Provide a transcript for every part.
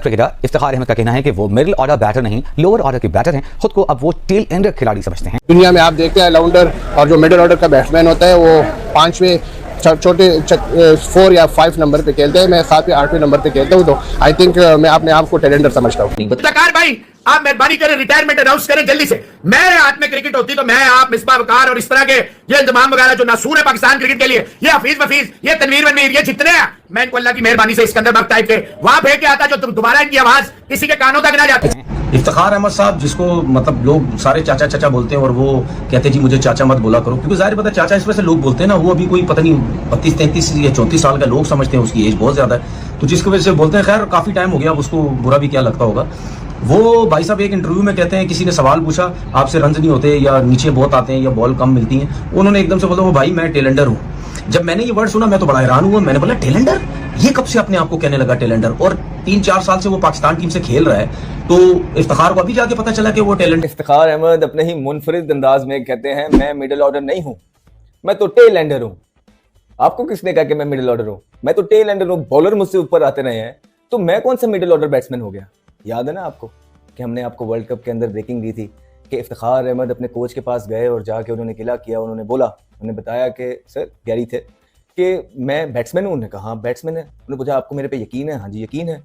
Cricketer Iftikhar Ahmad का कहना है कि वो मिडिल ऑर्डर बैटर नहीं, लोअर ऑर्डर के बैटर हैं। खुद को अब वो टेल एंडर खिलाड़ी समझते हैं। दुनिया में आप देखते हैं ऑलराउंडर और जो मिडिल ऑर्डर का बैट्समैन होता है वो 5वें छोटे 4 या 5 नंबर पे खेलते हैं। मैं 7 या 8वें नंबर पे खेलता हूँ, तो आई थिंक मैं अपने आप को टेलेंडर समझता हूँ। भाई आप मेहरबानी करें रिटायरमेंट अनाउंस करें जल्दी से। मेरे हाथ में क्रिकेट होती तो मैं, आप, मिसबाह वकार और इस तरह के ये इंतजाम वगैरह जो नासूर है पाकिस्तान क्रिकेट के लिए, ये हफीज वफीज, ये तनवीर वनवीर, ये जितने हैं, मैं इनको अल्लाह की मेहरबानी से सिकंदर मक टाइप के वहां फेंक के आता जो दोबारा इनकी आवाज किसी के कानों तक ना जाती। इफ्तिखार अहमद साहब, जिसको मतलब लोग सारे चाचा चाचा बोलते हैं और वो कहते हैं जी मुझे चाचा मत बोला करो, क्योंकि जाहिर पता है चाचा इस वजह से लोग बोलते हैं ना, वो अभी कोई पता नहीं 32, 33 या 34 साल का लोग समझते हैं, उसकी एज बहुत ज्यादा है, तो जिसकी वजह से बोलते हैं। खैर काफी टाइम हो गया, अब उसको बुरा भी क्या लगता होगा। वो भाई साहब एक इंटरव्यू में कहते हैं, किसी ने सवाल पूछा आपसे रन्स नहीं होते या नीचे बहुत आते हैं या बॉल कम मिलती हैं, उन्होंने एकदम से बोला वो भाई मैं टेलेंडर हूँ। जब मैंने ये वर्ड सुना मैं तो बड़ा हैरान हुआ। मैंने बोला टेलेंडर, ये कब से अपने आप को कहने लगा टेलेंडर? और 3-4 साल से वो पाकिस्तान टीम से खेल रहा है, तो इफ्तिखार को अभी जाके पता चला कि वो टैलेंट। इफ्तिखार अहमद अपने ही मुनफरिद अंदाज में कहते हैं मैं मिडिल ऑर्डर नहीं हूं, मैं तो टेल एंडर हूं। आपको किसने कहा कि मैं मिडिल ऑर्डर हूं? मैं तो टेल एंडर हूं। बॉलर मुझसे ऊपर आते रहे हैं, तो मैं कौन सा मिडिल ऑर्डर बैट्समैन हो गया? याद है ना आपको कि हमने आपको वर्ल्ड कप के अंदर ब्रेकिंग दी थी कि इफ्तिखार अहमद अपने कोच के पास गए और जाके उन्होंने गिला किया। उन्होंने बोला, उन्होंने बताया कि सर गैरी थे कि मैं बैट्समैन हूँ। उन्होंने कहा हाँ बैट्समैन है। उन्होंने पूछा आपको मेरे पे यकीन है? हाँ जी यकीन है।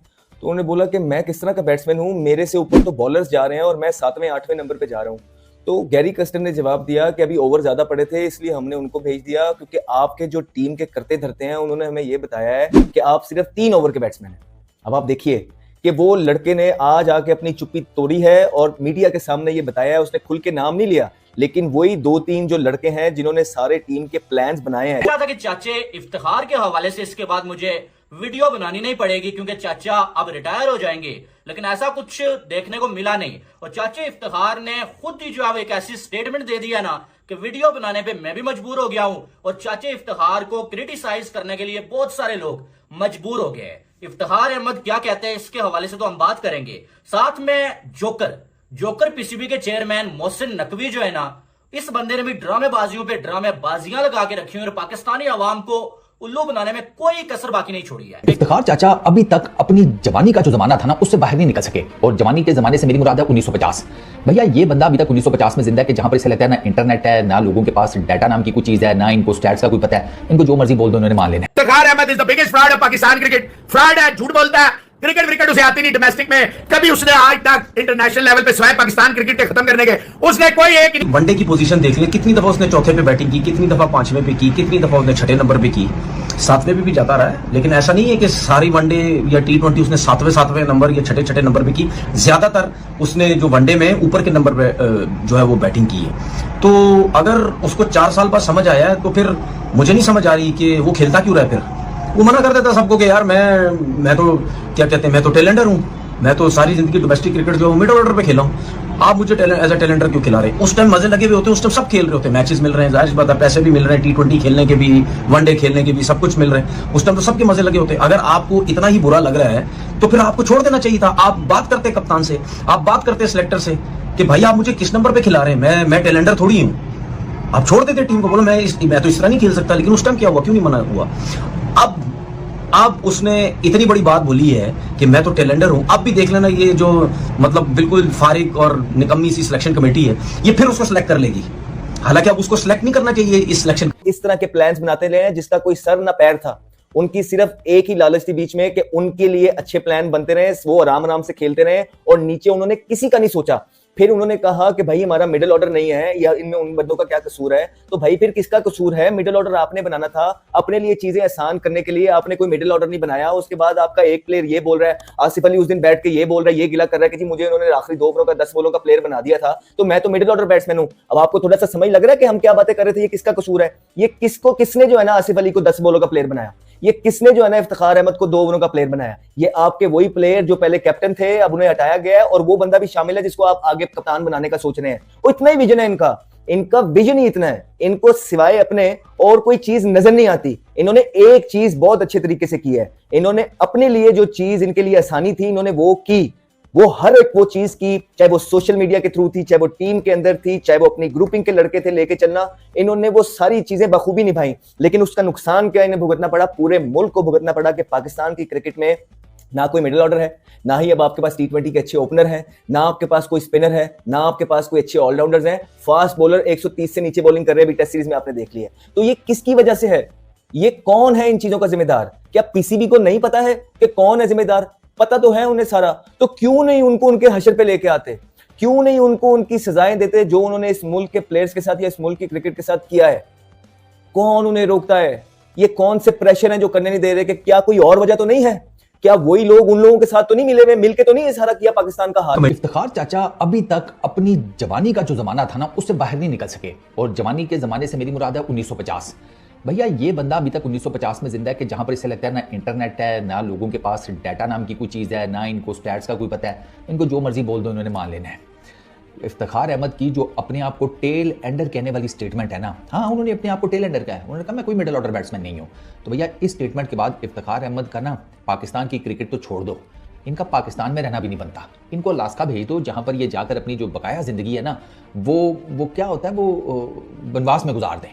तो उन्होंने बोला कि मैं किस तरह का बैट्समैन हूँ, मेरे से ऊपर तो बॉलर्स जा रहे हैं और मैं 7वें 8वें नंबर पे जा रहा हूँ। तो गैरी कस्टर ने जवाब दिया कि अभी ओवर ज़्यादा पड़े थे इसलिए हमने उनको भेज दिया, क्योंकि आपके जो टीम के करते धरते हैं उन्होंने हमें ये बताया है कि आप सिर्फ 3 ओवर के बैट्समैन हैं। अब आप देखिए कि वो लड़के ने आज आके अपनी चुप्पी तोड़ी है और मीडिया के सामने ये बताया है। उसने खुल के नाम नहीं लिया, लेकिन वही 2-3 जो लड़के हैं जिन्होंने सारे टीम के प्लान्स बनाए हैं। था कि चाचे इफ्तिखार के हवाले से इसके बाद मुझे वीडियो बनानी नहीं पड़ेगी क्योंकि चाचा अब रिटायर हो जाएंगे, लेकिन ऐसा कुछ देखने को मिला नहीं। और चाचे इफ्तिखार ने खुद ही जो अब एक ऐसी स्टेटमेंट दे दिया ना कि वीडियो बनाने पे मैं भी मजबूर हो गया हूं, और चाचे इफ्तिखार को क्रिटिसाइज करने के लिए बहुत सारे लोग मजबूर हो गए। इफ्तिखार अहमद क्या कहते हैं इसके हवाले से तो हम बात करेंगे। साथ में जोकर पीसीबी के चेयरमैन मोहसिन नकवी जो है ना, इस बंदे ने भी ड्रामेबाजियों पे ड्रामेबाजियां लगा के रखी हुई और पाकिस्तानी आवाम को उल्लू बनाने में कोई कसर बाकी नहीं छोड़ी है। इफ्तिखार चाचा अभी तक अपनी जवानी का जो जमाना था ना उससे बाहर नहीं निकल सके, और जवानी के जमाने से मेरी मुराद है 1950। भैया ये बंदा अभी तक 1950 में जिंदा है कि जहां पर इसे लगता है ना इंटरनेट है, ना लोगों के पास डाटा नाम की कोई चीज है, ना इनको स्टैट्स का कोई पता है। इनको जो मर्जी बोल दो उन्होंने मान लेना। Iftikhar Ahmed is the biggest fraud of Pakistan cricket. Fraud है, झूठ बोलता है, क्रिकेट उसे आती नहीं। डोमेस्टिक में कभी उसने आज तक इंटरनेशनल लेवल पे स्वयं पाकिस्तान क्रिकेट के खत्म करने के उसने कोई एक वनडे की पोजीशन देख ले, कितनी दफा उसने चौथे पे बैटिंग की, कितनी दफा 5वें पे की, कितनी दफा उसने 6ठे नंबर पे की, 7वें पे भी जाता रहा है। लेकिन ऐसा नहीं है कि सारी वनडे या T20 उसने 7वें नंबर या 6ठे नंबर पे की। ज्यादातर उसने जो वनडे में ऊपर के नंबर पे जो है वो बैटिंग की है। तो अगर उसको 4 साल बाद समझ आया है, तो फिर मुझे नहीं समझ आ रही कि वो खेलता क्यों रहा है। फिर वो मना कर देता सबको कि यार मैं तो क्या कहते हैं, मैं तो टेलेंडर हूँ, मैं तो सारी जिंदगी डोमेस्टिक क्रिकेट जो मिड ऑर्डर पे खेला हूँ, आप मुझे एज अ टेलेंडर क्यों खिला रहे? उस टाइम मजे लगे हुए होते हैं, उस टाइम सब खेल रहे होते हैं, मैचेस मिल रहे हैं, जाहिर बात है पैसे भी मिल रहे हैं, T20 खेलने के भी, वनडे खेलने के भी, सब कुछ मिल रहे हैं। उस टाइम तो सबके मजे लगे होते हैं। अगर आपको इतना ही बुरा लग रहा है तो फिर आपको छोड़ देना चाहिए था। आप बात करते कप्तान से, आप बात करते सिलेक्टर से कि भाई आप मुझे किस नंबर पे खिला रहे हैं, मैं टेलेंडर थोड़ी हूँ। आप छोड़ देते टीम को, बोलो मैं तो इस तरह नहीं खेल सकता। लेकिन उस टाइम क्या हुआ, क्यों नहीं मना हुआ? अब उसने इतनी बड़ी बात बोली है कि मैं तो टेलेंडर हूं। अब भी देख लेना, ये जो मतलब बिल्कुल फारिग और निकम्मी सी सिलेक्शन कमेटी है, ये फिर उसको सिलेक्ट कर लेगी। हालांकि अब उसको सिलेक्ट नहीं करना चाहिए इस सिलेक्शन। इस तरह के प्लान्स बनाते रहे हैं जिसका कोई सर ना पैर था। उनकी सिर्फ एक ही लालच थी बीच में कि उनके लिए अच्छे प्लान बनते रहे, वो आराम आराम से खेलते रहे, और नीचे उन्होंने किसी का नहीं सोचा। फिर उन्होंने कहा कि भाई हमारा मिडिल ऑर्डर नहीं है, या इनमें उन बंदों का क्या कसूर है? तो भाई फिर किसका कसूर है? मिडिल ऑर्डर आपने बनाना था, अपने लिए चीजें आसान करने के लिए आपने कोई मिडिल ऑर्डर नहीं बनाया। उसके बाद आपका एक प्लेयर ये बोल रहा है, आसिफ अली उस दिन बैठ के ये बोल रहा है, ये गिला कर रहा है कि जी मुझे उन्होंने आखिरी 2 ओवरों का 10 बॉलों का प्लेयर बना दिया था, तो मैं तो मिडिल ऑर्डर बैट्समैन हूं। अब आपको थोड़ा सा समझ लग रहा है कि हम क्या बातें कर रहे थे, ये किसका कसूर है? ये किसने जो है ना आसिफ अली को 10 बॉलों का प्लेयर बनाया? ये किसने जो है ना इफ्तिखार अहमद को 2 ओवरों का प्लेयर बनाया? ये आपके वही प्लेयर जो पहले कैप्टन थे, अब उन्हें हटाया गया है, और वो बंदा भी शामिल है जिसको आप आगे कप्तान बनाने का सोच रहे हैं। वो इतना ही विजन है इनका विजन ही इतना है, इनको सिवाय अपने और कोई चीज नजर नहीं आती। इन्होंने एक चीज बहुत अच्छे तरीके से की है, इन्होंने अपने लिए जो चीज इनके लिए आसानी थी इन्होंने वो की, वो हर एक वो चीज की, चाहे वो सोशल मीडिया के थ्रू थी, चाहे वो टीम के अंदर थी, चाहे वो अपनी ग्रुपिंग के लड़के थे लेके चलना, इन्होंने वो सारी चीजें बखूबी निभाई। लेकिन उसका नुकसान क्या इन्हें भुगतना पड़ा? पूरे मुल्क को भुगतना पड़ा कि पाकिस्तान की क्रिकेट में ना कोई मिडिल ऑर्डर है, ना ही अब आपके पास T20 के अच्छे ओपनर हैं, ना आपके पास कोई स्पिनर है, ना आपके पास कोई अच्छे ऑलराउंडर्स हैं। फास्ट बॉलर 130 से नीचे बॉलिंग कर रहे हैं, टेस्ट सीरीज में आपने देख लिया। तो ये किसकी वजह से है? ये कौन है इन चीजों का जिम्मेदार? क्या पीसीबी को नहीं पता है कि कौन है जिम्मेदार? पता तो है उन्हें सारा, तो क्यों नहीं उनको उनके हशर पे लेके आते? क्यों नहीं उनको उनकी सजाएं देते जो उन्होंने इस मुल्क के प्लेयर्स के साथ या इस मुल्क की क्रिकेट के साथ किया है? कौन उन्हें रोकता है? ये कौन से प्रेशर हैं जो करने नहीं दे रहे? कि क्या कोई और वजह तो नहीं है? क्या वही लोग उन लोगों के साथ तो नहीं मिले हुए, मिलके तो नहीं ये सारा किया पाकिस्तान का हाल? इफ्तिखार चाचा अभी तक अपनी जवानी का जो जमाना था ना, उससे बाहर नहीं निकल सके। और जवानी के जमाने से मेरी मुराद है 1950। भैया ये बंदा अभी तक 1950 में जिंदा है कि जहां पर इसे लगता है ना इंटरनेट है, ना लोगों के पास डाटा नाम की कोई चीज़ है, ना इनको स्टैट्स का कोई पता है। इनको जो मर्जी बोल दो इन्होंने मान लेना है। इफ्तिखार अहमद की जो अपने आप को टेल एंडर कहने वाली स्टेटमेंट है ना, हाँ उन्होंने अपने आप को टेल एंडर कहा है। उन्होंने कहा मैं कोई मिडिल ऑर्डर बैट्समैन नहीं हूँ। तो भैया इस स्टेटमेंट के बाद इफ्तिखार अहमद का ना पाकिस्तान की क्रिकेट तो छोड़ दो, इनका पाकिस्तान में रहना भी नहीं बनता। इनको अलास्का भेज दो, जहाँ पर ये जाकर अपनी जो बकाया ज़िंदगी है ना, वो क्या होता है, वो वनवास में गुजार दें।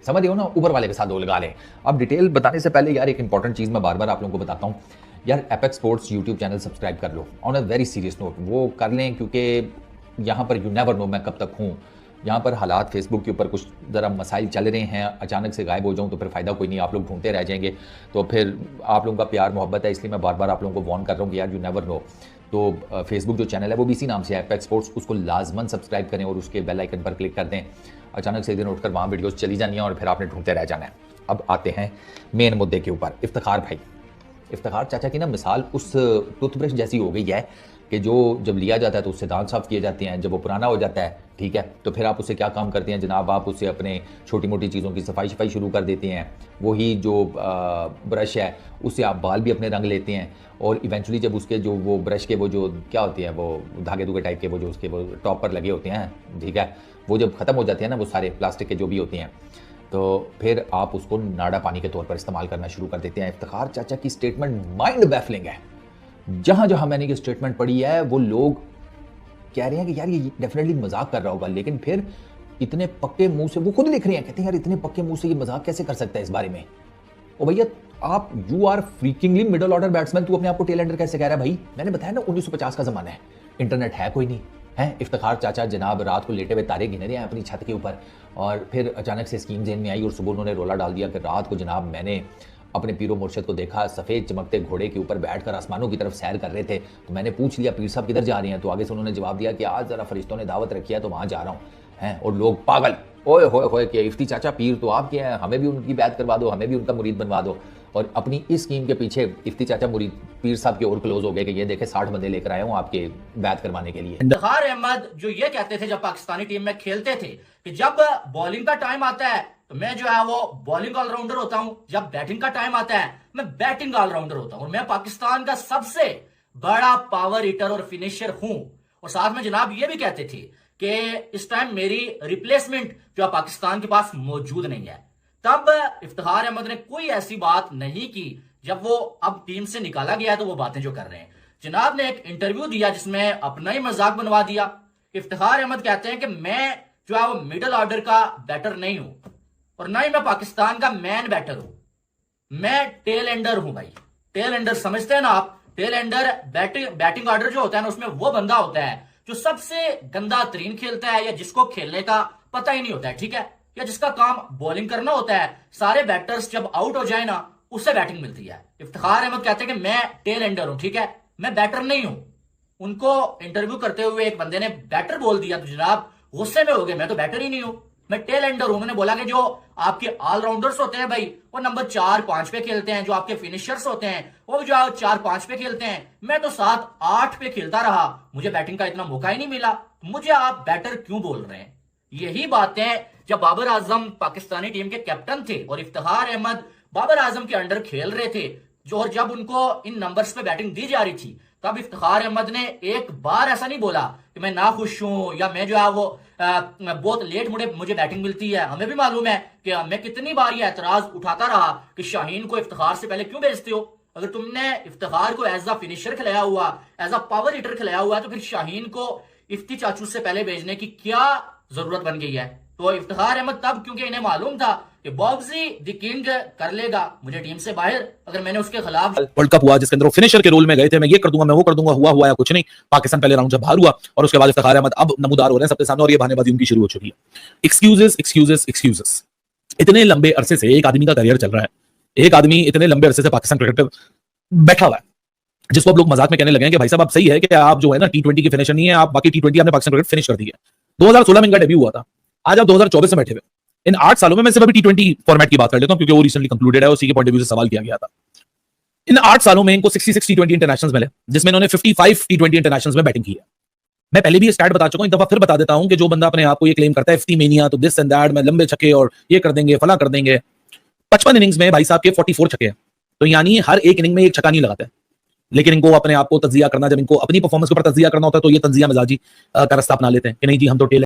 समझ रहे हो ना, ऊपर वाले के साथ दो लगा लें। अब डिटेल बताने से पहले यार एक इंपॉर्टेंट चीज़ मैं बार बार आप लोगों को बताता हूँ। यार Apex sports YouTube channel subscribe कर लो on a very serious note, वो कर लें, क्योंकि यहाँ पर यू नेवर नो मैं कब तक हूँ। यहाँ पर हालात फेसबुक के ऊपर कुछ ज़रा मसाइल चल रहे हैं, अचानक से गायब हो जाऊँ तो फिर फ़ायदा कोई नहीं, आप लोग ढूंढते रह जाएंगे। तो फिर आप लोगों का प्यार मोहब्बत है, इसलिए मैं बार बार आप लोगों को वार्न कर रहा हूँ कि यार यू नेवर नो। तो फेसबुक जो चैनल है वो भी इसी नाम से है, एपेक्स स्पोर्ट्स, उसको लाजमन सब्सक्राइब करें और उसके बेल आइकन पर क्लिक कर दें। अचानक से एक दिन उठकर वहाँ वीडियोस चली जानी है और फिर आपने ढूंढते रह जाना है। अब आते हैं मेन मुद्दे के ऊपर। इफ्तिखार भाई, इफ्तिखार चाचा की ना मिसाल उस टूथब्रश जैसी हो गई है कि जो जब लिया जाता है तो उससे दांत साफ किए जाते हैं, जब वो पुराना हो जाता है, ठीक है, तो फिर आप उससे क्या काम करते हैं जनाब, आप उससे अपने छोटी मोटी चीज़ों की सफाई शुरू कर देते हैं। वही जो ब्रश है उससे आप बाल भी अपने रंग लेते हैं, और इवेंचुअली जब उसके जो वो ब्रश के वो जो क्या होती है, वो धागे धुगे टाइप के वो जो उसके वो टॉप पर लगे होते हैं, ठीक है, वो जब ख़त्म हो जाते हैं ना, वो सारे प्लास्टिक के जो भी होते हैं, तो फिर आप उसको नाड़ा पानी के तौर पर इस्तेमाल करना शुरू कर देते हैं। इफ्तिखार चाचा की स्टेटमेंट माइंड बैफलिंग है। जहां जहां मैंने ये स्टेटमेंट पढ़ी है वो लोग कह रहे हैं कि यार ये डेफिनेटली मजाक कर रहा होगा, लेकिन फिर इतने पक्के मुंह से वो खुद लिख रहे हैं, कहते हैं यार इतने पक्के मुंह से ये मजाक कैसे कर सकता है इस बारे में। ओ भैया आप you are freakingly middle order batsman, तू अपने आप को टेल एंडर कैसे कह रहा है भाई? मैंने बताया ना 1950 का जमाना है, इंटरनेट है कोई नहीं है। इफ्तिखार चाचा जनाब रात को लेटे हुए तारे गिने रहे हैं अपनी छत के ऊपर, और फिर अचानक से स्कीम जेन में आई और सुबह उन्होंने रोला डाल दिया कि रात को जनाब मैंने अपने पीरो मुर्शद को देखा सफ़ेद चमकते घोड़े के ऊपर बैठकर आसमानों की तरफ सैर कर रहे थे। तो मैंने पूछ लिया पीर साहब किधर जा रहे हैं? तो आगे से उन्होंने जवाब दिया कि आज ज़रा फरिश्तों ने दावत रखी है तो वहाँ जा रहा हूँ। हैं और लोग पागल, ओए होए कि इफ्ती चाचा पीर तो आप क्या है, हमें भी उनकी बैत करवा दो, हमें भी उनका मुरीद बनवा दो। और अपनी इस स्कीम के पीछे इफ्ती चाचा मुरीद पीर साहब के और क्लोज हो गए कि ये देखे 60 बंदे लेकर आए हूँ आपके बैत करवाने के लिए। इफ्तिखार अहमद जो ये कहते थे जब पाकिस्तानी टीम में खेलते थे कि जब बॉलिंग का टाइम आता है तो मैं जो है वो बॉलिंग ऑलराउंडर होता हूं, जब बैटिंग का टाइम आता है मैं बैटिंग ऑलराउंडर होता हूं, और मैं पाकिस्तान का सबसे बड़ा पावर हिटर और फिनिशर हूं। और साथ में जनाब ये भी कहते थे कि इस टाइम मेरी रिप्लेसमेंट जो पाकिस्तान के पास मौजूद नहीं है। तब इफ्तिखार अहमद ने कोई ऐसी बात नहीं की, जब वो अब टीम से निकाला गया है तो वो बातें जो कर रहे हैं। जनाब ने एक इंटरव्यू दिया जिसमें अपना ही मजाक बनवा दिया। इफ्तिखार अहमद कहते हैं कि मैं जो है वो मिडिल ऑर्डर का बैटर नहीं हूं और ना ही मैं पाकिस्तान का मैन बैटर हूं, मैं टेल एंडर हूं भाई। टेल एंडर समझते हैं ना आप? टेल एंडर बैटिंग ऑर्डर जो होता है ना, उसमें वो बंदा होता है जो सबसे गंदा तरीन खेलता है या जिसको खेलने का पता ही नहीं होता है, ठीक है, या जिसका काम बॉलिंग करना होता है। सारे बैटर्स जब आउट हो जाए ना उससे बैटिंग मिलती है। इफ्तिखार अहमद कहते हैं कि मैं टेल एंडर हूं, ठीक है, मैं बैटर नहीं हूं। उनको इंटरव्यू करते हुए एक बंदे ने बैटर बोल दिया तो जनाब गुस्से में हो गए, मैं तो बैटर ही नहीं हूं, मैं टेल एंडर हूं। उन्होंने बोला कि जो आपके ऑलराउंडर्स होते हैं भाई वो नंबर 4-5 पे खेलते हैं, जो आपके फिनिशर्स होते हैं वो जो 4-5 पे खेलते हैं, मैं तो 7-8 पे खेलता रहा, मुझे बैटिंग का इतना मौका ही नहीं मिला, मुझे आप बैटर क्यों बोल रहे हैं? यही बातें जब बाबर आजम पाकिस्तानी टीम के कैप्टन थे और इफ्तिखार अहमद बाबर आजम के अंडर खेल रहे थे, जो और जब उनको इन नंबर्स पे बैटिंग दी जा रही थी, तब इफ्तिखार अहमद ने एक बार ऐसा नहीं बोला कि मैं नाखुश हूं या मैं जो है वो बहुत लेट मुझे बैटिंग मिलती है। हमें भी मालूम है कि मैं कितनी बार ये एतराज उठाता रहा कि शाहीन को इफ्तिखार से पहले क्यों भेजते हो? अगर तुमने इफ्तिखार को एज अ फिनिशर खिलाया हुआ, एज अ पावर हिटर खिलाया हुआ है, तो फिर शाहीन को इफ्ती चाचू से पहले भेजने की क्या जरूरत बन गई है? तो इफ्तिखार अहमद तब, क्योंकि इन्हें मालूम था कि बॉब्जी द किंग कर लेगा मुझे टीम से बाहर अगर मैंने उसके खिलाफ। वर्ल्ड कप हुआ जिसके अंदर वो फिनिशर के रोल में गए थे, मैं ये कर दूंगा, मैं वो कर दूंगा, हुआ या कुछ नहीं। पाकिस्तान पहले राउंड से बाहर हुआ और उसके बाद इफ्तिखार अहमद अब नमूदार हो रहे हैं सबके सामने और ये बहानेबाजी उनकी शुरू हो चुकी है। Excuses excuses excuses. इतने लंबे अरसे से एक आदमी का करियर चल रहा है, एक आदमी इतने लंबे अरसे से पाकिस्तान क्रिकेट पे बैठा हुआ है, जिसको अब लोग मजाक में कहने लगे हैं कि भाई साहब आप सही है कि आप जो है ना T20 की फिनिशर नहीं है, आप बाकी T20 आपने पाकिस्तान क्रिकेट फिनिश कर दी है। 2016 में इनका डेब्यू हुआ था, आज आप 2024 में बैठे हुए। इन 8 सालों में मैं सिर्फ अभी T20 फॉर्मेट की बात कर लेता हूं क्योंकि वो रिसेंटली कंक्लूडेड है, उसी के पॉइंट ऑफ व्यू से सवाल किया गया था। इन 8 सालों में इनको 66 T20 इंटरनेशनल्स मिले, जिसमें इन्होंने 55 T20 इंटरनेशनल्स में बैटिंग की है। मैं पहले भी ये स्टैट बता चुका हूं, एक दफा फिर बता देता हूं कि जो बंदा अपने आप को ये क्लेम करता है एफटी मेनिया, तो दिस एंड दैट, मैं लंबे छक्के और ये कर देंगे, फला कर देंगे। 55 इनिंग्स में भाई साहब के 44 छक्के हैं, तो यानी हर एक इनिंग में एक छक्का नहीं लगाते। लेकिन इनको अपने आप को तज्जिया करना, जब इनको अपनी परफॉर्मेंस के ऊपर तज्जिया करना होता है तो ये तंजिया मिजाजी का रास्ता अपना लेते हैं कि नहीं जी हम तो टेल